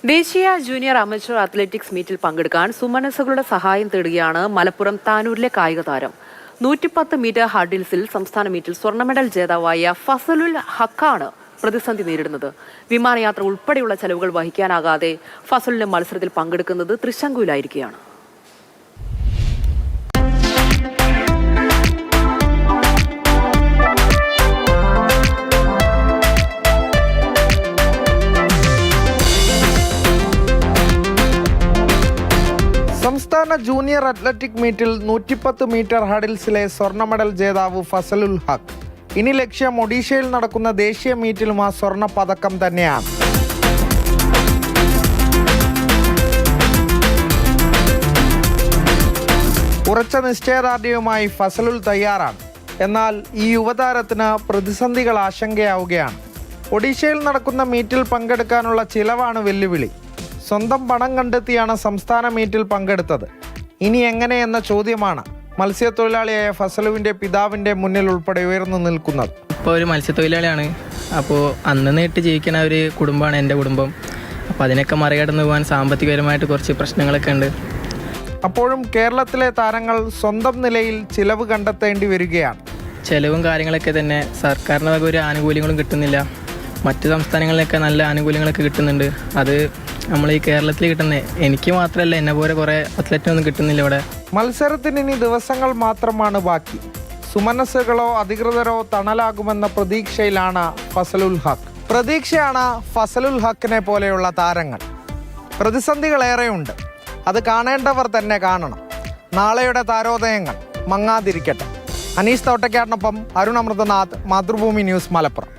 ദേശീയ junior amateur athletics മീറ്റിൽ പങ്കെടുക്കാൻ സുമനസ്സുകളുടെ സഹായം തേടുകയാണ് മലപ്പുറം താനൂരിലെ കായിക താരം. 110 മീറ്റർ ഹർഡിൽസിൽ സംസ്ഥാന മീറ്റിൽ സ്വർണ്ണ മെഡൽ ജേതാവായ ഫസലുൽ ഹക്കാണ് പ്രതിസന്ധി നേരിടുന്നത്. വിമാനയാത്ര ഉൾപ്പെടെയുള്ള ചെലവുകൾ വഹിക്കാനാകാതെ ഫസലിന്റെ മത്സരത്തിൽ പങ്കെടുക്കുന്നത് തൃശങ്കുവിലായിരിക്കുകയാണ്. സംസ്ഥാന ജൂനിയർ അത്ലറ്റിക് മീറ്റിൽ 110 മീറ്റർ ഹഡിൽസിലെ സ്വർണ്ണ മെഡൽ ജേതാവ് ഫസലുൽ ഹക്ക്. ഇനി ലക്ഷ്യം ഒഡീഷയിൽ നടക്കുന്ന ദേശീയ മീറ്റിലും ആ സ്വർണ്ണ പതക്കം തന്നെയാണ്. ഉറച്ച നിശ്ചയദാർഢ്യവുമായി ഫസലുൽ തയ്യാറാണ്. എന്നാൽ ഈ യുവതാരത്തിന് പ്രതിസന്ധികൾ ആശങ്കയാവുകയാണ്. ഒഡീഷയിൽ നടക്കുന്ന മീറ്റിൽ പങ്കെടുക്കാനുള്ള ചിലവാണ് വെല്ലുവിളി. സ്വന്തം പണം കണ്ടെത്തിയാണ് സംസ്ഥാന മീറ്റിൽ പങ്കെടുത്തത്. ഇനി എങ്ങനെയെന്ന ചോദ്യമാണ് മത്സ്യത്തൊഴിലാളിയായ ഫസലുവിൻ്റെ പിതാവിൻ്റെ മുന്നിൽ ഉൾപ്പെടെ ഉയർന്നു നിൽക്കുന്നത്. ഇപ്പോൾ ഒരു മത്സ്യത്തൊഴിലാളിയാണ്. അപ്പോൾ അന്ന് നേരിട്ട് ജീവിക്കുന്ന ഒരു കുടുംബമാണ് എൻ്റെ കുടുംബം. അപ്പോൾ അതിനൊക്കെ മറികടന്നു പോകാൻ സാമ്പത്തികപരമായിട്ട് കുറച്ച് പ്രശ്നങ്ങളൊക്കെ ഉണ്ട്. അപ്പോഴും കേരളത്തിലെ താരങ്ങൾ സ്വന്തം നിലയിൽ ചിലവ് കണ്ടെത്തേണ്ടി വരികയാണ്. ചിലവും കാര്യങ്ങളൊക്കെ തന്നെ സർക്കാരിൻ്റെ വക ഒരു ആനുകൂല്യങ്ങളും കിട്ടുന്നില്ല. മറ്റു സംസ്ഥാനങ്ങളിലൊക്കെ നല്ല ആനുകൂല്യങ്ങളൊക്കെ കിട്ടുന്നുണ്ട്. അത് നമ്മൾ ഈ കേരളത്തിൽ കിട്ടുന്നത് എനിക്ക് മാത്രമല്ല, എന്നെ പോലെ കുറേ അത്ലറ്റിനൊന്നും കിട്ടുന്നില്ല ഇവിടെ. മത്സരത്തിന് ഇനി ദിവസങ്ങൾ മാത്രമാണ് ബാക്കി. സുമനസ്സുകളോ അധികൃതരോ തണലാകുമെന്ന പ്രതീക്ഷയിലാണ് ഫസലുൽ ഹക്ക്. പ്രതീക്ഷയാണ് ഫസലുൽ ഹക്കിനെ പോലെയുള്ള താരങ്ങൾ. പ്രതിസന്ധികളേറെയുണ്ട്. അത് കാണേണ്ടവർ തന്നെ കാണണം. നാളെയുടെ താരോദയങ്ങൾ മങ്ങാതിരിക്കട്ടെ. അനീസ് തോട്ടക്കാടിനൊപ്പം അരുൺ അമൃതനാഥ്, മാതൃഭൂമി ന്യൂസ്, മലപ്പുറം.